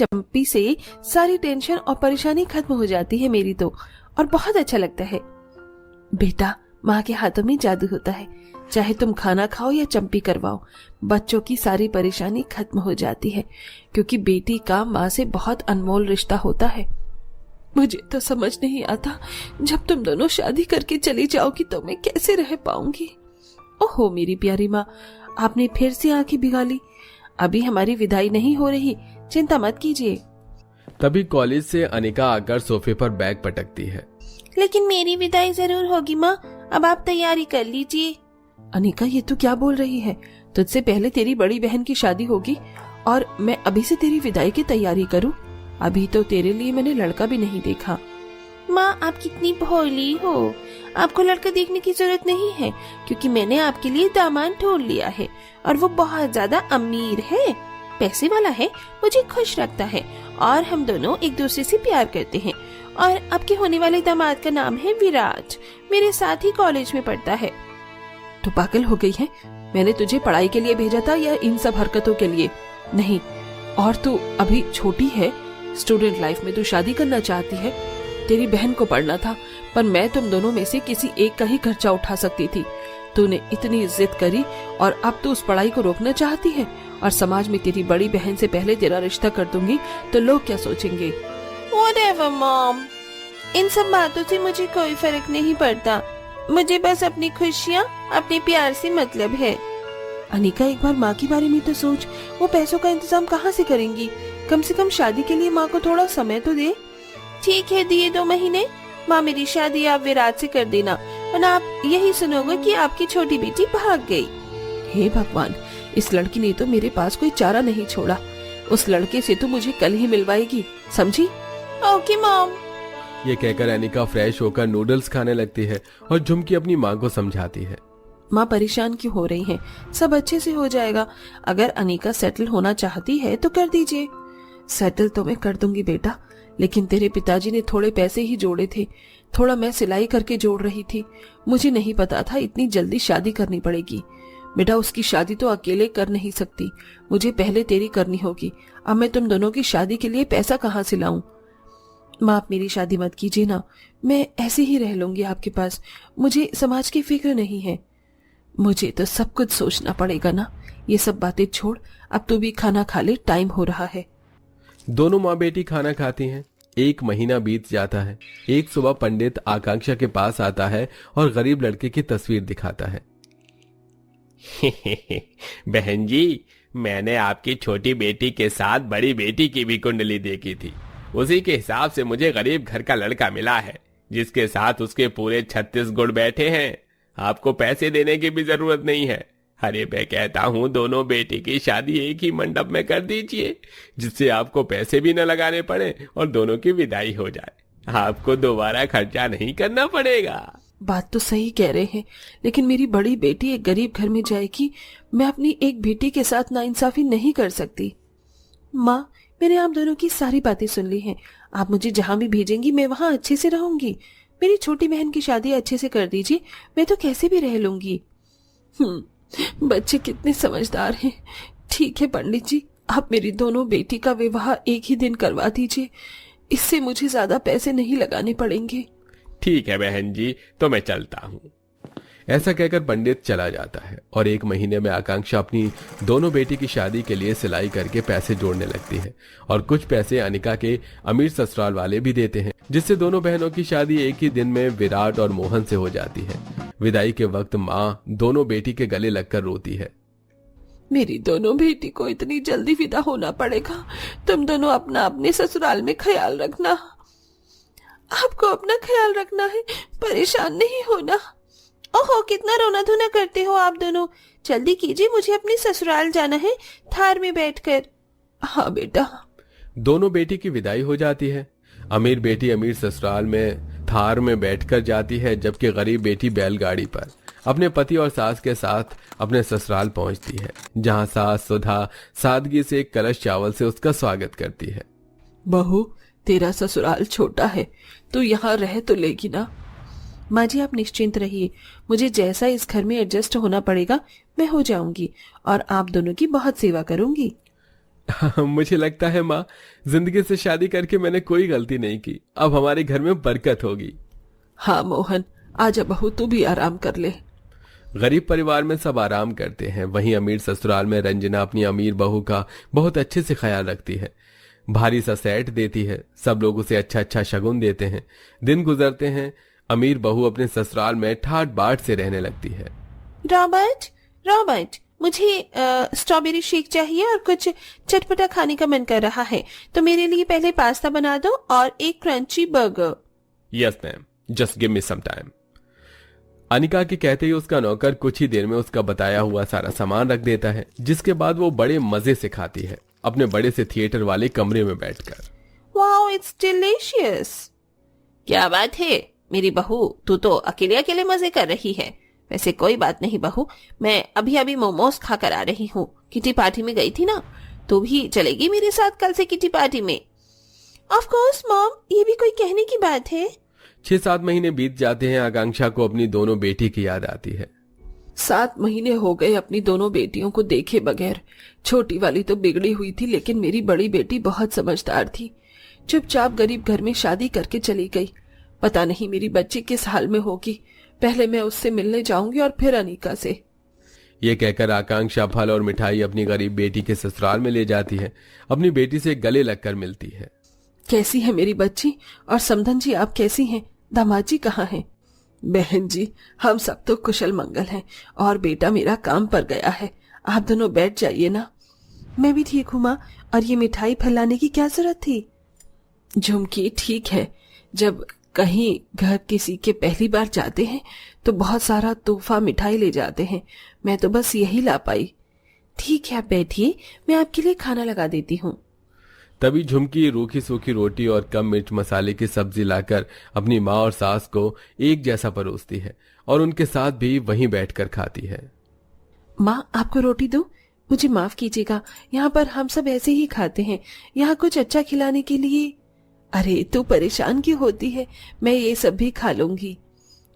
चंपी से सारी टेंशन और परेशानी खत्म हो जाती है मेरी तो, और बहुत अच्छा लगता है। बेटा, माँ के हाथों में जादू होता है। चाहे तुम खाना खाओ या चंपी करवाओ, बच्चों की सारी परेशानी खत्म हो जाती है, क्योंकि बेटी का माँ से बहुत अनमोल रिश्ता होता है। मुझे तो समझ नहीं आता, जब तुम दोनों शादी करके चली जाओगी तो मैं कैसे रह पाऊंगी। ओहो मेरी प्यारी माँ, आपने फिर से आंखें भिगा ली। अभी हमारी विदाई नहीं हो रही, चिंता मत कीजिए। तभी कॉलेज से अनिका आकर सोफे पर बैग पटकती है। लेकिन मेरी विदाई जरूर होगी माँ, अब आप तैयारी कर लीजिए। अनिका, ये तू क्या बोल रही है? तुझसे पहले तेरी बड़ी बहन की शादी होगी और मैं अभी से तेरी विदाई की तैयारी करूं? अभी तो तेरे लिए मैंने लड़का भी नहीं देखा। माँ, आप कितनी भोली हो, आपको लड़का देखने की जरूरत नहीं है, क्योंकि मैंने आपके लिए दामाद ढूंढ लिया है और वो बहुत ज्यादा अमीर है, पैसे वाला है, मुझे खुश रखता है और हम दोनों एक दूसरे से प्यार करते हैं। और आपके होने वाले दामाद का नाम है विराट, मेरे साथ ही कॉलेज में पढ़ता है। तू पागल हो गई है? मैंने तुझे पढ़ाई के लिए भेजा था या इन सब हरकतों के लिए? नहीं, और तू अभी छोटी है, स्टूडेंट लाइफ में तू शादी करना चाहती है। तेरी बहन को पढ़ना था, पर मैं तुम दोनों में से किसी एक का ही खर्चा उठा सकती थी। तूने इतनी जिद करी और अब तू उस पढ़ाई को रोकना चाहती है, और समाज में तेरी बड़ी बहन से पहले तेरा रिश्ता कर दूंगी तो लोग क्या सोचेंगे? Whatever, Mom. इन सब बातों से मुझे कोई फर्क नहीं पड़ता, मुझे बस अपनी खुशियाँ, अपने प्यार से मतलब है। अनिका, एक बार माँ के बारे में तो सोच, वो पैसों का इंतजाम कहाँ से करेंगी? कम से कम शादी के लिए माँ को थोड़ा समय तो दे। ठीक है, दिए 2 महीने, माँ मेरी शादी आप विराट से कर देना, और आप यही सुनोगे कि आपकी छोटी बेटी भाग गई। हे भगवान, इस लड़की ने तो मेरे पास कोई चारा नहीं छोड़ा। उस लड़के से तो मुझे कल ही मिलवाएगी, समझी? Okay mom. ये कहकर अनिका फ्रेश होकर नूडल्स खाने लगती है और झुमकी अपनी माँ को समझाती है। माँ परेशान क्यों हो रही हैं? सब अच्छे से हो जाएगा। अगर अनिका सेटल होना चाहती है तो कर दीजिए। सेटल तो मैं कर दूंगी बेटा, लेकिन तेरे पिताजी ने थोड़े पैसे ही जोड़े थे, थोड़ा मैं सिलाई करके जोड़ रही थी। मुझे नहीं पता था इतनी जल्दी शादी करनी पड़ेगी। बेटा, उसकी शादी तो अकेले कर नहीं सकती, मुझे पहले तेरी करनी होगी। अब मैं तुम दोनों की शादी के लिए पैसा कहाँ से लाऊं? माँ, आप मेरी शादी मत कीजिए ना, मैं ऐसे ही रह लूंगी आपके पास। मुझे समाज की फिक्र नहीं है। मुझे तो सब कुछ सोचना पड़ेगा ना। ये सब बातें छोड़, अब तू भी खाना खा ले, टाइम हो रहा है। दोनों माँ बेटी खाना खाती हैं। 1 महीना बीत जाता है। एक सुबह पंडित आकांक्षा के पास आता है और गरीब लड़के की तस्वीर दिखाता है। बहन जी, मैंने आपकी छोटी बेटी के साथ बड़ी बेटी की भी कुंडली देखी थी। उसी के हिसाब से मुझे गरीब घर का लड़का मिला है, जिसके साथ उसके पूरे 36 गुण बैठे हैं। आपको पैसे देने की भी जरूरत नहीं है। अरे मैं कहता हूँ दोनों बेटी की शादी एक ही मंडप में कर दीजिए, जिससे आपको पैसे भी न लगाने पड़े और दोनों की विदाई हो जाए। आपको दोबारा खर्चा नहीं करना पड़ेगा। बात तो सही कह रहे हैं, लेकिन मेरी बड़ी बेटी एक गरीब घर में जाएगी। मैं अपनी एक बेटी के साथ नाइंसाफी नहीं कर सकती। माँ, मैंने आप दोनों की सारी बातें सुन ली हैं। आप मुझे जहाँ भी भेजेंगी मैं वहाँ अच्छे से रहूंगी। मेरी छोटी बहन की शादी अच्छे से कर दीजिए, मैं तो कैसे भी रह लूंगी। बच्चे कितने समझदार हैं। ठीक है पंडित जी, आप मेरी दोनों बेटी का विवाह एक ही दिन करवा दीजिए, इससे मुझे ज्यादा पैसे नहीं लगाने पड़ेंगे। ठीक है बहन जी, तो मैं चलता हूँ। ऐसा कहकर पंडित चला जाता है और 1 महीने में आकांक्षा अपनी दोनों बेटी की शादी के लिए सिलाई करके पैसे जोड़ने लगती है, और कुछ पैसे अनिका के अमीर ससुराल वाले भी देते हैं, जिससे दोनों बहनों की शादी एक ही दिन में विराट और मोहन से हो जाती है। विदाई के वक्त माँ दोनों बेटी के गले लगकर रोती है। मेरी दोनों बेटी को इतनी जल्दी विदा होना पड़ेगा। तुम दोनों अपना अपने ससुराल में ख्याल रखना। आपको अपना ख्याल रखना है, परेशान नहीं होना। ओहो, कितना रोना धोना करते हो आप दोनों। जल्दी कीजिए, मुझे अपने ससुराल जाना है, थार में बैठकर। हाँ बेटा। दोनों बेटी की विदाई हो जाती है। अमीर बेटी अमीर ससुराल में थार में बैठकर जाती है, जबकि गरीब बेटी बैलगाड़ी पर अपने पति और सास के साथ अपने ससुराल पहुंचती है, जहां सास सुधा सादगी से एक कलश चावल से उसका स्वागत करती है। बहू, तेरा ससुराल छोटा है, तू यहाँ रह तो लेगी ना? माँ जी, आप निश्चिंत रहिए, मुझे जैसा इस घर में एडजस्ट होना पड़ेगा मैं हो जाऊंगी और आप दोनों की बहुत सेवा करूंगी। मुझे लगता है माँ, जिंदगी से शादी करके मैंने कोई गलती नहीं की। अब हमारे घर में बरकत होगी। हाँ मोहन, आजा बहू, तू भी आराम कर ले। गरीब परिवार में सब आराम करते हैं, वहीं अमीर ससुराल में रंजना अपनी अमीर बहू का बहुत अच्छे से ख्याल रखती है। भारी सा सेट देती है, सब लोग उसे अच्छा अच्छा शगुन देते हैं। दिन गुजरते हैं, अमीर बहू अपने ससुराल में ठाट बाट से रहने लगती है। रॉबर्ट, रॉबर्ट, मुझे स्ट्रॉबेरी शेक चाहिए और कुछ चटपटा खाने का मन कर रहा है, तो मेरे लिए पहले पास्ता बना दो और एक crunchy burger. Yes ma'am, just give me some time. Anika के कहते ही उसका नौकर कुछ ही देर में उसका बताया हुआ सारा सामान रख देता है, जिसके बाद वो बड़े मजे से खाती है, अपने बड़े से थिएटर वाले कमरे में बैठकर। Wow, it's delicious. क्या बात है मेरी बहू, तू तो अकेले अकेले मजे कर रही है। वैसे कोई बात नहीं बहू, मैं अभी अभी मोमोज खाकर आ रही हूँ। किटी पार्टी में गई थी ना, तू भी चलेगी मेरे साथ कल से किटी पार्टी में? ऑफ कोर्स मॉम, ये भी कोई कहने की बात है। 6-7 महीने बीत जाते हैं। आकांक्षा को अपनी दोनों बेटी की याद आती है। 7 महीने हो गए अपनी दोनों बेटियों को देखे बगैर। छोटी वाली तो बिगड़ी हुई थी, लेकिन मेरी बड़ी बेटी बहुत समझदार थी। चुपचाप गरीब घर में शादी करके चली गई। पता नहीं मेरी बच्ची किस हाल में होगी। पहले मैं उससे मिलने जाऊंगी और फिर अनीका से। ये कहकर आकांक्षा फल और मिठाई अपनी गरीब बेटी के ससुराल में ले जाती है। अपनी बेटी से गले लगकर मिलती है। कैसी है मेरी बच्ची? और समधन जी आप कैसी हैं? दामाद जी कहाँ हैं? बहन जी, हम सब तो कुशल मंगल हैं और बेटा मेरा काम पर गया है। आप दोनों बैठ जाइए ना। मैं भी ठीक हूँ माँ, और ये मिठाई फैलाने की क्या जरूरत थी? झुमकी, ठीक है, जब कहीं घर किसी के पहली बार जाते हैं तो बहुत सारा तोहफा मिठाई ले जाते हैं। मैं तो बस यही ला पाई। ठीक है, आप बैठिए, मैं आपके लिए खाना लगा देती हूँ। तभी झुमकी रूखी सूखी रोटी और कम मिर्च मसाले की सब्जी लाकर अपनी माँ और सास को एक जैसा परोसती है और उनके साथ भी वहीं बैठकर खाती है। माँ, आपको रोटी दूं? मुझे माफ कीजिएगा, यहाँ पर हम सब ऐसे ही खाते हैं। यहाँ कुछ अच्छा खिलाने के लिए। अरे तू परेशान क्यों होती है, मैं ये सब भी खा लूंगी।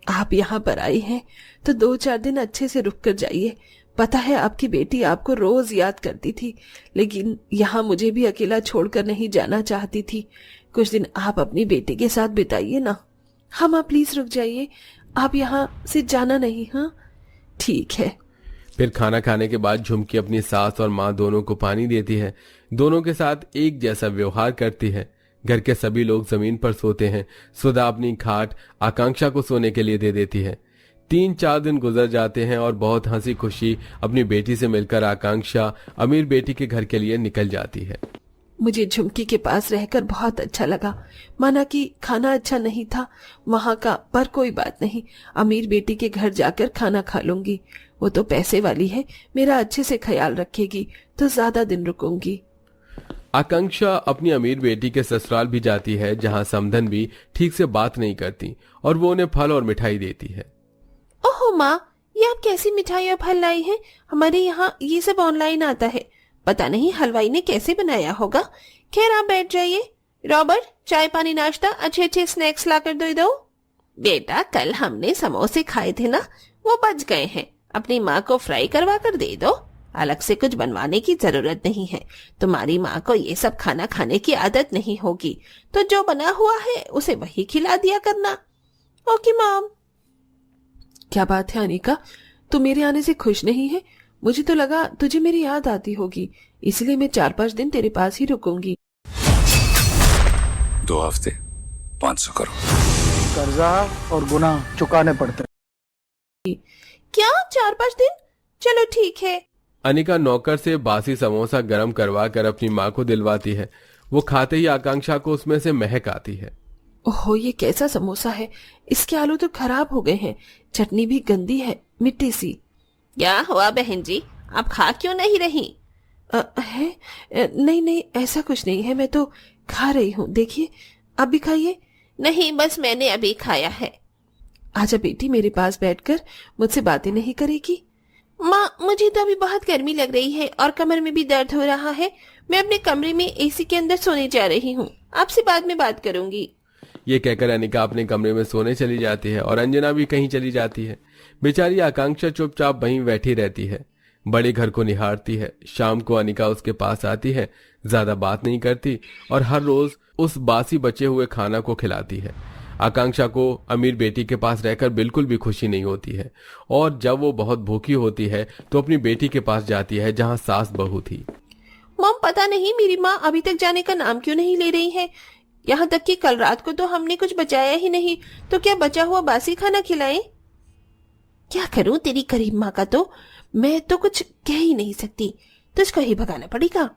आप यहाँ पर आई हैं तो 2-4 दिन अच्छे से रुक कर जाइए। पता है आपकी बेटी आपको रोज याद करती थी, लेकिन यहाँ मुझे भी अकेला छोड़कर नहीं जाना चाहती थी। कुछ दिन आप अपनी बेटी के साथ बिताइए ना। हाँ माँ, प्लीज रुक जाइए, आप यहाँ से जाना नहीं। हाँ ठीक है। फिर खाना खाने के बाद झुमकी अपनी सास और माँ दोनों को पानी देती है। दोनों के साथ एक जैसा व्यवहार करती है। घर के सभी लोग जमीन पर सोते हैं। सुधा अपनी खाट आकांक्षा को सोने के लिए दे देती है। 3-4 दिन गुजर जाते हैं और बहुत हंसी खुशी अपनी बेटी से मिलकर आकांक्षा अमीर बेटी के घर के लिए निकल जाती है। मुझे झुमकी के पास रहकर बहुत अच्छा लगा। माना कि खाना अच्छा नहीं था वहां का, पर कोई बात नहीं, अमीर बेटी के घर जाकर खाना खा लूंगी। वो तो पैसे वाली है, मेरा अच्छे से ख्याल रखेगी, तो ज्यादा दिन रुकूंगी। आकांक्षा अपनी अमीर बेटी के ससुराल भी जाती है, जहां समधन भी ठीक से बात नहीं करती और वो उन्हें फल और मिठाई देती है। ओहो माँ, ये आप कैसी मिठाई और फल लाई हैं? हमारे यहाँ ये सब ऑनलाइन आता है, पता नहीं हलवाई ने कैसे बनाया होगा। खैर आप बैठ जाइए। रॉबर्ट, चाय पानी नाश्ता अच्छे अच्छे स्नैक्स ला कर दो। बेटा, कल हमने समोसे खाए थे ना, वो बच गए हैं, अपनी माँ को फ्राई करवा कर दे दो। अलग से कुछ बनवाने की जरूरत नहीं है। तुम्हारी माँ को ये सब खाना खाने की आदत नहीं होगी, तो जो बना हुआ है उसे वही खिला दिया करना। Okay mom. क्या बात है अनीका, तू मेरे आने से खुश नहीं है? मुझे तो लगा तुझे मेरी याद आती होगी, इसलिए मैं 4-5 दिन तेरे पास ही रुकूंगी। 2 हफ्ते 500 करोड़ कर्जा और गुनाह चुकाने पड़ते। क्या 4-5 दिन? चलो ठीक है। अनिका नौकर से बासी समोसा गर्म करवा कर अपनी माँ को दिलवाती है। वो खाते ही आकांक्षा को उसमें से महक आती है। ओहो, ये कैसा समोसा है? इसके आलू तो खराब हो गए हैं, चटनी भी गंदी है, मिट्टी सी। क्या हुआ बहन जी, आप खा क्यों नहीं रही? है नहीं, ऐसा कुछ नहीं है, मैं तो खा रही हूँ। देखिए, आप भी खाइए। नहीं, बस मैंने अभी खाया है। आजा बेटी, मेरे पास बैठकर मुझसे बातें नहीं करेगी? माँ, मुझे तो अभी बहुत गर्मी लग रही है और कमर में भी दर्द हो रहा है। मैं अपने कमरे में एसी के अंदर सोने जा रही हूँ, आपसे बाद में बात करूंगी। ये कहकर अनिका अपने कमरे में सोने चली जाती है और अंजना भी कहीं चली जाती है। बेचारी आकांक्षा चुपचाप वहीं बैठी रहती है। बड़े घर को निहारती है। शाम को अनिका उसके पास आती है, ज्यादा बात नहीं करती और हर रोज उस बासी बचे हुए खाना को खिलाती है। आकांक्षा को अमीर बेटी के पास रहकर बिल्कुल भी खुशी नहीं होती है और जब वो बहुत भूखी होती है तो अपनी बेटी के पास जाती है जहाँ सास बहू थी। मॉम, पता नहीं मेरी माँ अभी तक जाने का नाम क्यों नहीं ले रही है। यहाँ तक कि कल रात को तो हमने कुछ बचाया ही नहीं, तो क्या बचा हुआ बासी खाना खिलाएं? क्या करूं तेरी गरीब माँ का, तो मैं तो कुछ कह ही नहीं सकती, तुझको ही भगाना पड़ेगा।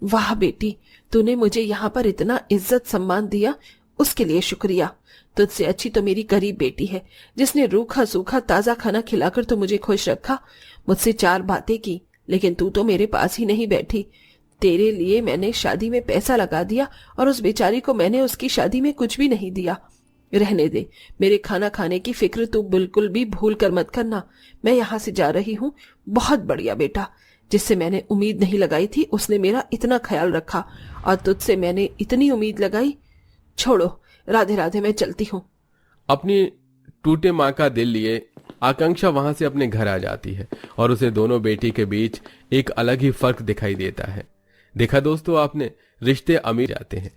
वाह बेटी, तूने मुझे यहाँ पर इतना इज्जत सम्मान दिया, उसके लिए शुक्रिया। तुझसे अच्छी तो मेरी गरीब बेटी है, जिसने रूखा सूखा ताजा खाना खिलाकर तो मुझे खुश रखा, मुझसे 4 बातें की, लेकिन तू तो मेरे पास ही नहीं बैठी। तेरे लिए मैंने शादी में पैसा लगा दिया और उस बेचारी को मैंने उसकी शादी में कुछ भी नहीं दिया। रहने दे, मेरे खाना खाने की फिक्र तू बिल्कुल भी भूल कर मत करना। मैं यहाँ से जा रही हूँ। बहुत बढ़िया बेटा, जिससे मैंने उम्मीद नहीं लगाई थी उसने मेरा इतना ख्याल रखा, और तुझसे मैंने इतनी उम्मीद लगाई। छोड़ो, राधे राधे, मैं चलती हूँ। अपनी टूटे माँ का दिल लिए आकांक्षा वहां से अपने घर आ जाती है और उसे दोनों बेटी के बीच एक अलग ही फर्क दिखाई देता है। देखा दोस्तों आपने, रिश्ते अमीर जाते हैं